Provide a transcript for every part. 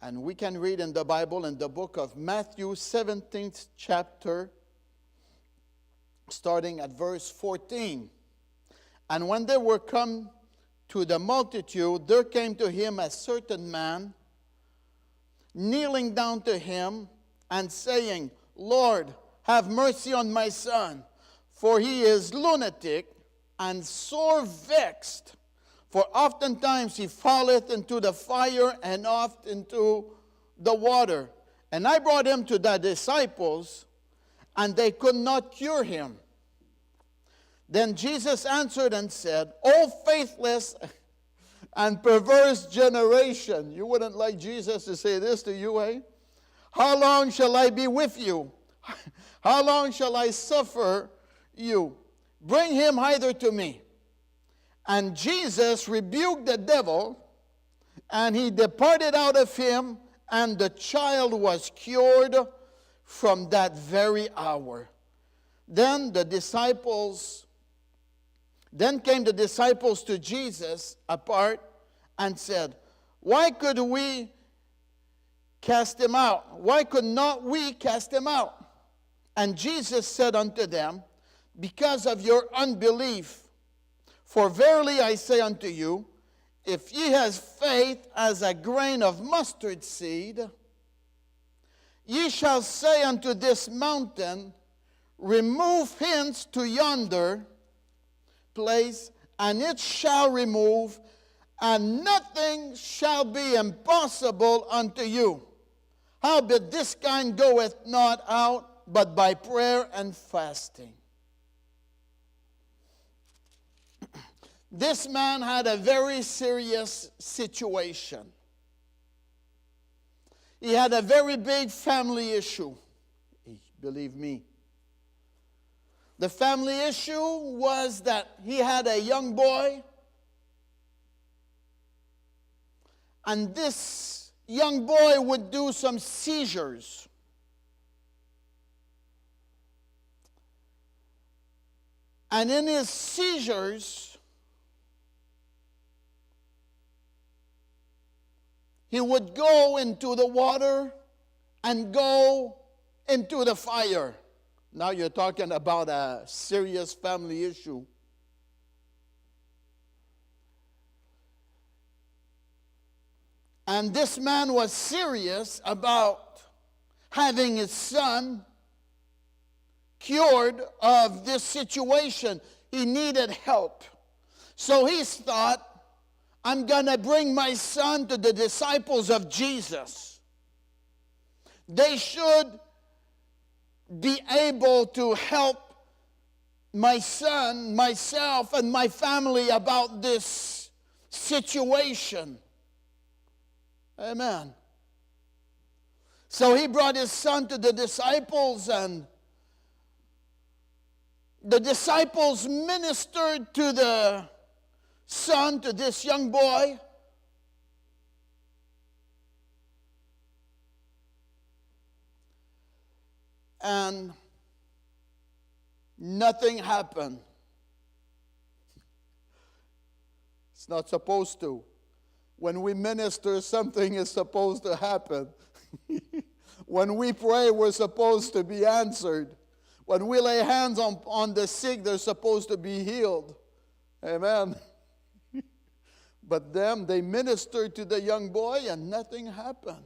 And we can read in the Bible in the book of Matthew, 17th chapter, starting at verse 14. And when they were come to the multitude, there came to him a certain man, kneeling down to him, and saying, Lord, have mercy on my son, for he is lunatic and sore vexed. For oftentimes he falleth into the fire and oft into the water. And I brought him to the disciples, and they could not cure him. Then Jesus answered and said, O faithless and perverse generation. You wouldn't like Jesus to say this to you, eh? How long shall I be with you? How long shall I suffer you? Bring him hither to me. And Jesus rebuked the devil, and he departed out of him, and the child was cured from that very hour. Then came the disciples to Jesus apart and said, Why could we cast him out? Why could not we cast him out? And Jesus said unto them, Because of your unbelief. For verily I say unto you, if ye have faith as a grain of mustard seed, ye shall say unto this mountain, Remove hence to yonder place, and it shall remove, and nothing shall be impossible unto you. Howbeit this kind goeth not out, but by prayer and fasting. This man had a very serious situation. He had a very big family issue, believe me. The family issue was that he had a young boy, and this young boy would do some seizures. And in his seizures, he would go into the water and go into the fire. Now you're talking about a serious family issue. And this man was serious about having his son cured of this situation. He needed help. So he thought, I'm going to bring my son to the disciples of Jesus. They should be able to help my son, myself, and my family about this situation. Amen. So he brought his son to the disciples, and the disciples ministered to the son, to this young boy. And nothing happened. It's not supposed to. When we minister, something is supposed to happen. When we pray, we're supposed to be answered. When we lay hands on the sick, they're supposed to be healed. Amen. But they ministered to the young boy, and nothing happened.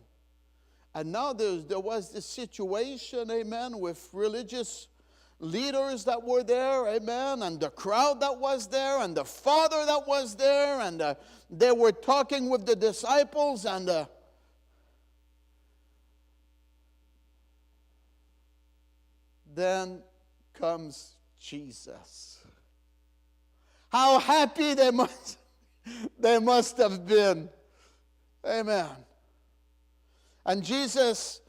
And now there was this situation, amen, with religious leaders that were there, amen, and the crowd that was there, and the Father that was there, and they were talking with the disciples, and then comes Jesus. How happy they must have been. Amen. And Jesus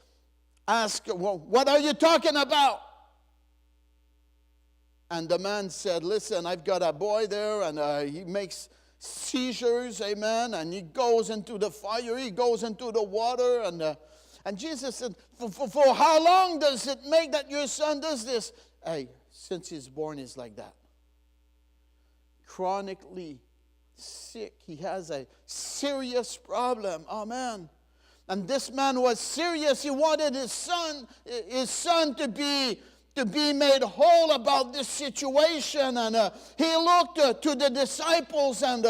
asked, well, what are you talking about? And the man said, listen, I've got a boy there, and he makes seizures, amen, and he goes into the fire, he goes into the water, and Jesus said, for how long does it make that your son does this? Hey, since he's born, he's like that. Chronically sick. He has a serious problem. Amen. And this man was serious. He wanted his son to be made whole about this situation. And he looked to the disciples, and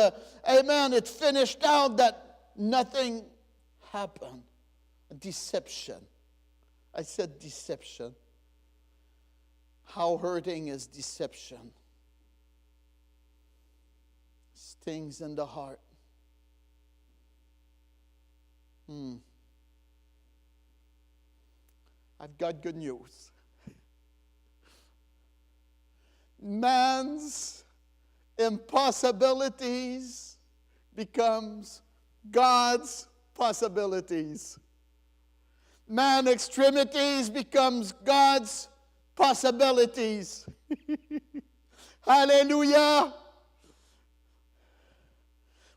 amen, it finished out that nothing happened. Deception. I said deception. How hurting is deception? Stings in the heart. I've got good news. Man's impossibilities becomes God's possibilities. Man's extremities becomes God's possibilities. Hallelujah.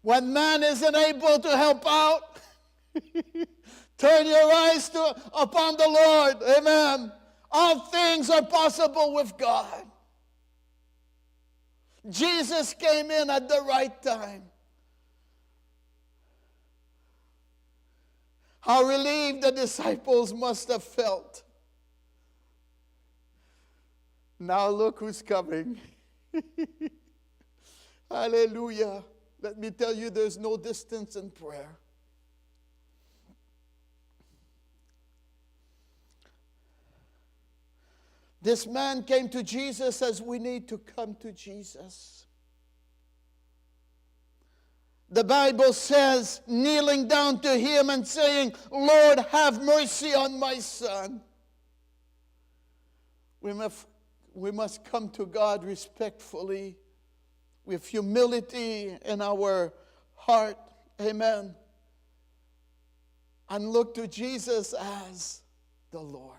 When man isn't able to help out, turn your eyes upon the Lord. Amen. All things are possible with God. Jesus came in at the right time. How relieved the disciples must have felt. Now look who's coming. Hallelujah. Let me tell you, there's no distance in prayer. This man came to Jesus as we need to come to Jesus. The Bible says, kneeling down to him and saying, Lord, have mercy on my son. We must come to God respectfully, with humility in our heart. Amen. And look to Jesus as the Lord.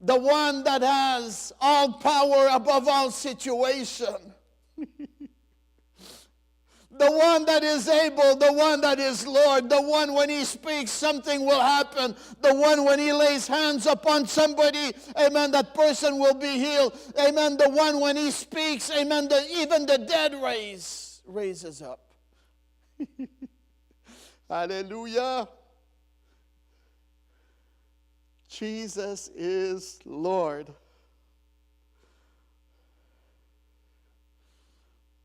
The one that has all power above all situation. The one that is able, the one that is Lord, the one when he speaks something will happen, the one when he lays hands upon somebody, amen, that person will be healed, amen, the one when he speaks, amen, even the dead raises up. Hallelujah. Jesus is Lord.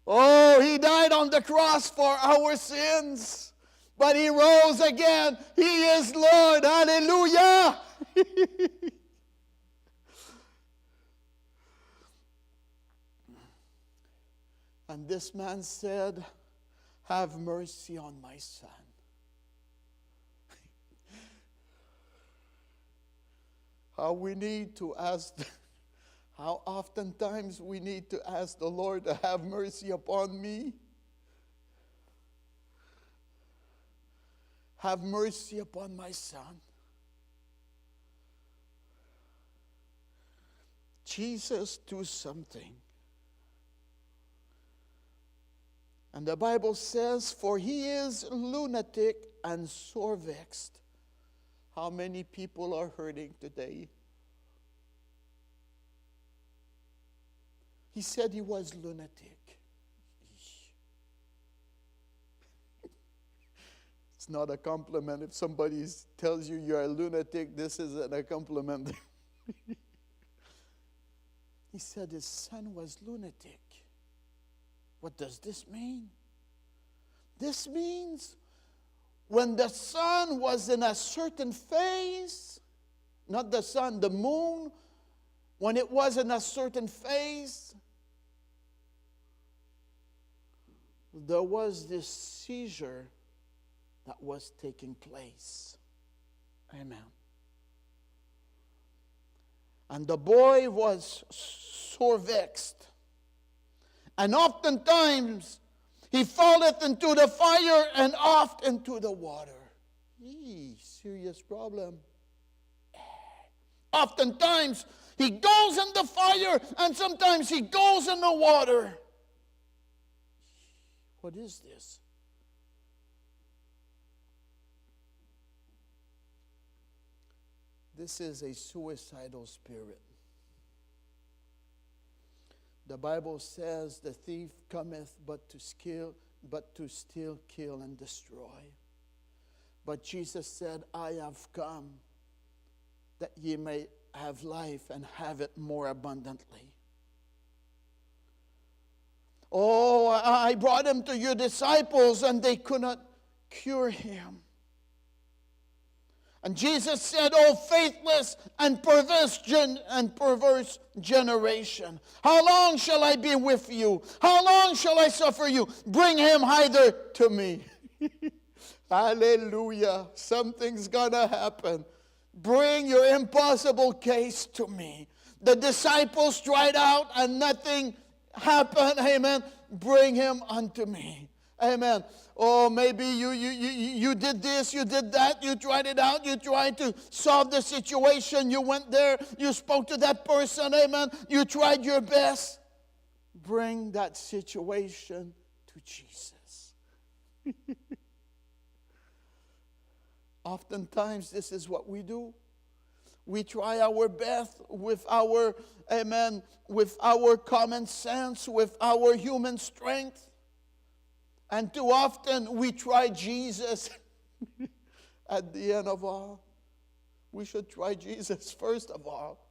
Oh, he died on the cross for our sins, but he rose again. He is Lord. Hallelujah. And this man said, have mercy on my son. How we need to ask, how oftentimes we need to ask the Lord to have mercy upon me. Have mercy upon my son. Jesus, do something. And the Bible says, for he is lunatic and sore vexed. How many people are hurting today? He said he was lunatic. It's not a compliment. If somebody tells you you're a lunatic, this isn't a compliment. He said his son was lunatic. What does this mean? This means when the sun was in a certain phase, not the sun, the moon, when it was in a certain phase, there was this seizure that was taking place. Amen. And the boy was sore vexed. And oftentimes he falleth into the fire and oft into the water. Serious problem. Oftentimes he goes in the fire and sometimes he goes in the water. What is this? This is a suicidal spirit. The Bible says the thief cometh but to steal, kill, and destroy. But Jesus said, I have come that ye may have life and have it more abundantly. Oh, I brought him to your disciples and they could not cure him. And Jesus said, oh, faithless and perverse generation, how long shall I be with you? How long shall I suffer you? Bring him hither to me. Hallelujah. Something's going to happen. Bring your impossible case to me. The disciples tried out and nothing happened. Amen. Bring him unto me. Amen. Oh, maybe you did this, you did that, you tried it out, you tried to solve the situation, you went there, you spoke to that person, amen. You tried your best. Bring that situation to Jesus. Oftentimes, this is what we do. We try our best with our, amen, with our common sense, with our human strength. And too often we try Jesus at the end of all. We should try Jesus first of all.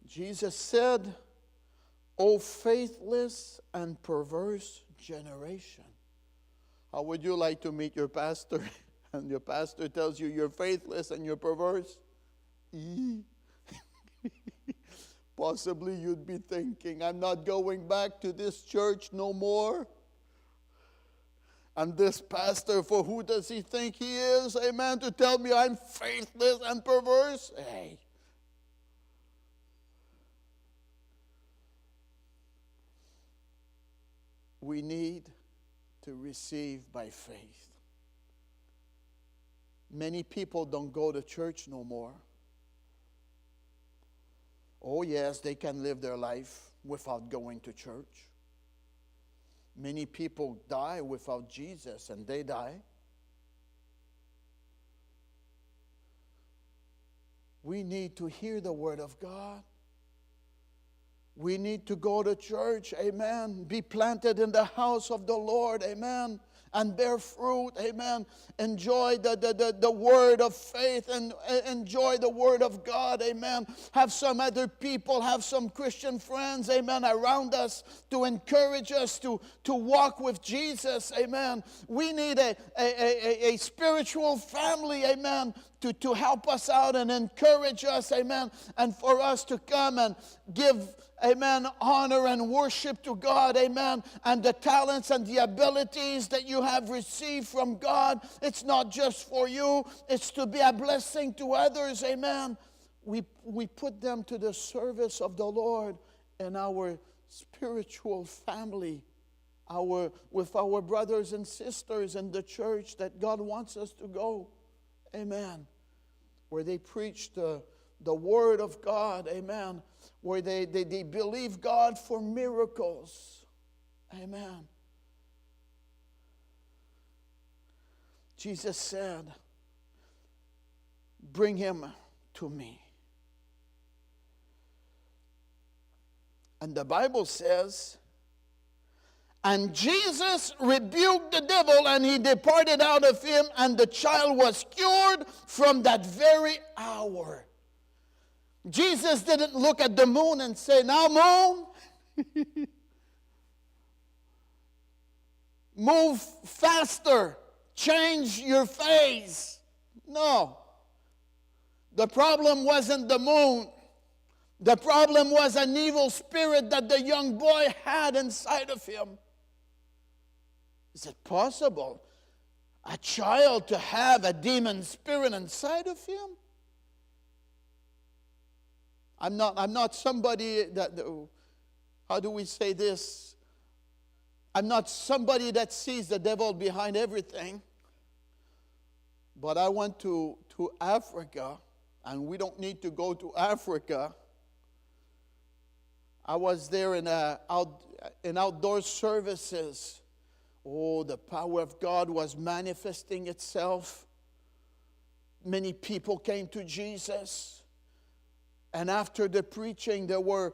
Jesus said, O faithless and perverse generation. How would you like to meet your pastor and your pastor tells you you're faithless and you're perverse? Possibly you'd be thinking, I'm not going back to this church no more. And this pastor, for who does he think he is? Amen, to tell me I'm faithless and perverse? Hey. We need to receive by faith. Many people don't go to church no more. Oh yes, they can live their life without going to church. Many people die without Jesus, and they die. We need to hear the Word of God. We need to go to church, amen. Be planted in the house of the Lord, amen. And bear fruit, amen. Enjoy the word of faith and enjoy the word of God, amen. Have some other people, have some Christian friends, amen, around us to encourage us to walk with Jesus, amen. We need a spiritual family, amen, to help us out and encourage us, amen. And for us to come and give, amen, honor and worship to God, amen. And the talents and the abilities that you have received from God, it's not just for you, it's to be a blessing to others, amen. We put them to the service of the Lord in our spiritual family, with our brothers and sisters in the church that God wants us to go, amen. Where they preach the Word of God, amen. Where they believe God for miracles, amen. Jesus said, bring him to me. And the Bible says, and Jesus rebuked the devil, and he departed out of him, and the child was cured from that very hour. Jesus didn't look at the moon and say, now moon, move faster, change your phase. No. The problem wasn't the moon. The problem was an evil spirit that the young boy had inside of him. Is it possible a child to have a demon spirit inside of him? I'm not somebody that, how do we say this? I'm not somebody that sees the devil behind everything. But I went to Africa, and we don't need to go to Africa. I was there in outdoor services. Oh, the power of God was manifesting itself. Many people came to Jesus. And after the preaching, there were,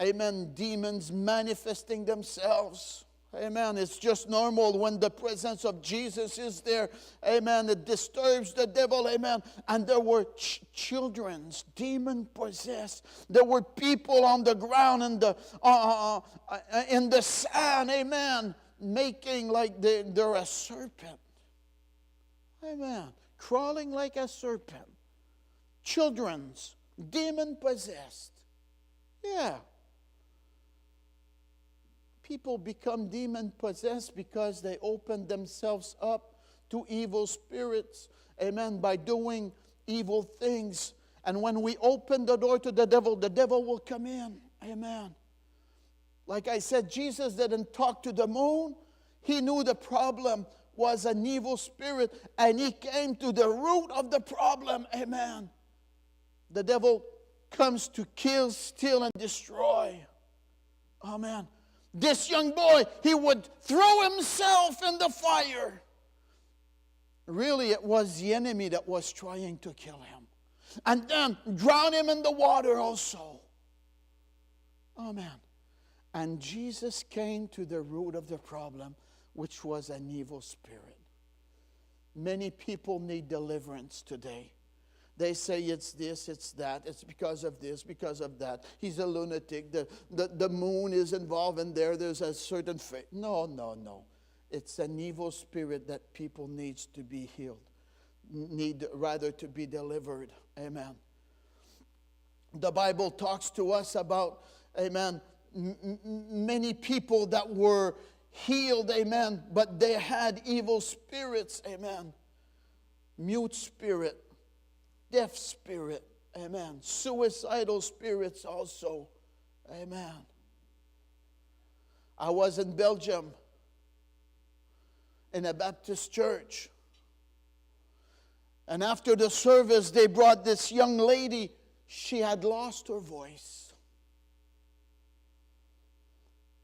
amen, demons manifesting themselves. Amen. It's just normal when the presence of Jesus is there. Amen. It disturbs the devil. Amen. And there were children, demon possessed. There were people on the ground in the sand. Amen. Making like they're a serpent. Amen. Crawling like a serpent. Children's demon possessed. Yeah. People become demon possessed because they open themselves up to evil spirits. Amen. By doing evil things. And when we open the door to the devil will come in. Amen. Like I said, Jesus didn't talk to the moon. He knew the problem was an evil spirit, and he came to the root of the problem. Amen. The devil comes to kill, steal, and destroy. Amen. This young boy, he would throw himself in the fire. Really, it was the enemy that was trying to kill him. And then drown him in the water also. Amen. And Jesus came to the root of the problem, which was an evil spirit. Many people need deliverance today. They say it's this, it's that. It's because of this, because of that. He's a lunatic. The moon is involved in there. There's a certain faith. No. It's an evil spirit that people needs to be healed. Need rather to be delivered. Amen. The Bible talks to us about, amen, many people that were healed, amen, but they had evil spirits, amen. Mute spirit. Deaf spirit, amen. Suicidal spirits also, amen. I was in Belgium in a Baptist church. And after the service, they brought this young lady. She had lost her voice.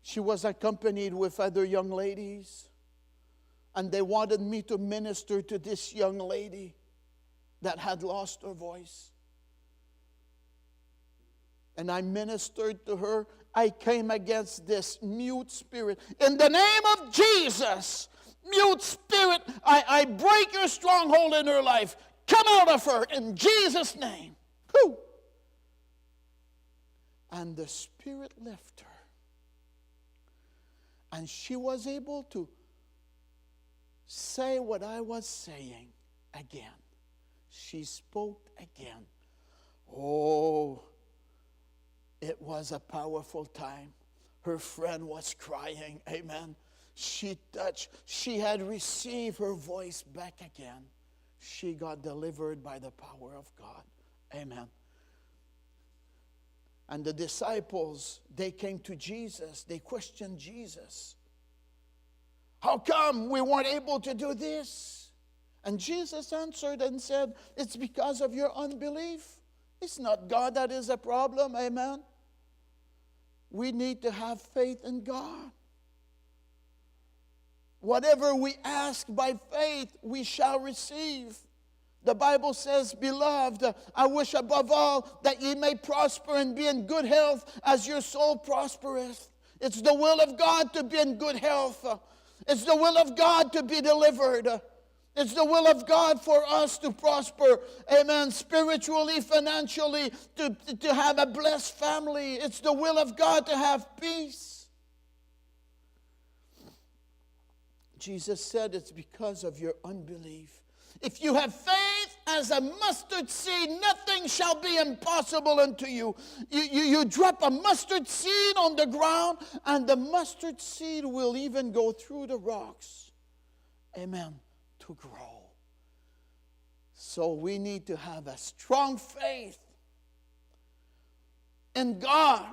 She was accompanied with other young ladies. And they wanted me to minister to this young lady that had lost her voice. And I ministered to her. I came against this mute spirit. In the name of Jesus, mute spirit, I break your stronghold in her life. Come out of her in Jesus' name. Whew. And the spirit left her. And she was able to say what I was saying again. She spoke again. Oh, it was a powerful time. Her friend was crying. Amen. She touched. She had received her voice back again. She got delivered by the power of God. Amen. And the disciples, they came to Jesus. They questioned Jesus. How come we weren't able to do this? And Jesus answered and said, it's because of your unbelief. It's not God that is a problem. Amen. We need to have faith in God. Whatever we ask by faith, we shall receive. The Bible says, beloved, I wish above all that ye may prosper and be in good health as your soul prospereth. It's the will of God to be in good health. It's the will of God to be delivered. It's the will of God for us to prosper, amen, spiritually, financially, to have a blessed family. It's the will of God to have peace. Jesus said it's because of your unbelief. If you have faith as a mustard seed, nothing shall be impossible unto you. You drop a mustard seed on the ground, and the mustard seed will even go through the rocks. Amen. To grow. So we need to have a strong faith in God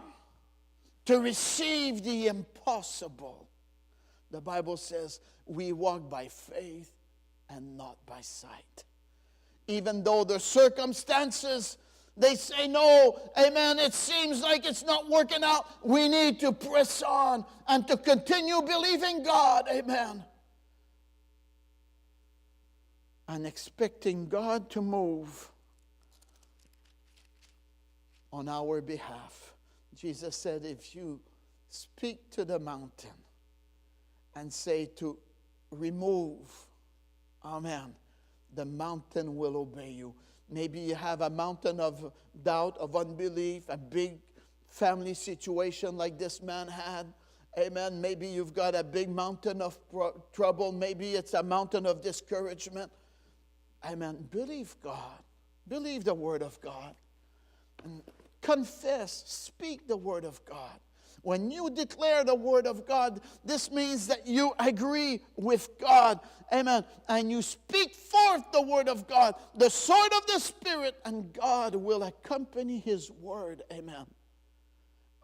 to receive the impossible. The Bible says we walk by faith and not by sight. Even though the circumstances, they say no, amen, it seems like it's not working out, we need to press on and to continue believing God, amen, and expecting God to move on our behalf. Jesus said, if you speak to the mountain and say to remove, amen, the mountain will obey you. Maybe you have a mountain of doubt, of unbelief, a big family situation like this man had. Amen. Maybe you've got a big mountain of trouble. Maybe it's a mountain of discouragement. Amen. Believe God. Believe the word of God. And confess, speak the word of God. When you declare the word of God, this means that you agree with God. Amen. And you speak forth the word of God, the sword of the Spirit, and God will accompany his word. Amen.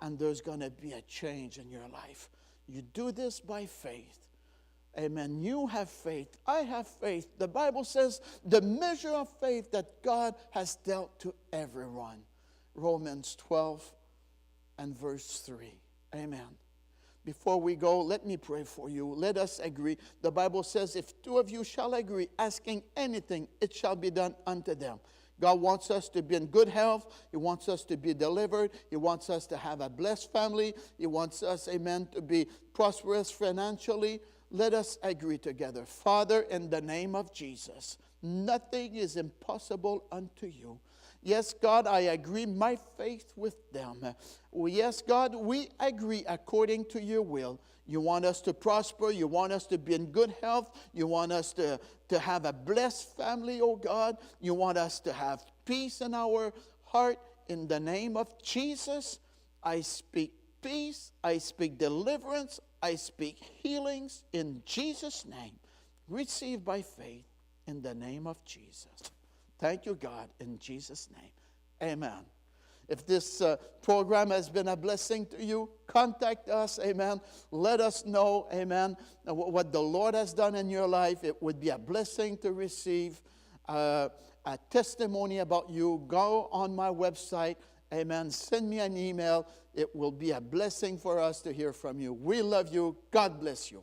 And there's going to be a change in your life. You do this by faith. Amen. You have faith. I have faith. The Bible says the measure of faith that God has dealt to everyone. Romans 12 and verse 3. Amen. Before we go, let me pray for you. Let us agree. The Bible says, if two of you shall agree, asking anything, it shall be done unto them. God wants us to be in good health. He wants us to be delivered. He wants us to have a blessed family. He wants us, amen, to be prosperous financially. Let us agree together. Father, in the name of Jesus, nothing is impossible unto you. Yes, God, I agree my faith with them. Yes, God, we agree according to your will. You want us to prosper. You want us to be in good health. You want us to have a blessed family, oh God. You want us to have peace in our heart. In the name of Jesus, I speak peace. I speak deliverance. I speak healings in Jesus' name. Receive by faith in the name of Jesus. Thank you, God, in Jesus' name. Amen. If this program has been a blessing to you, contact us, amen. Let us know, amen, what the Lord has done in your life. It would be a blessing to receive a testimony about you. Go on my website, amen. Send me an email. It will be a blessing for us to hear from you. We love you. God bless you.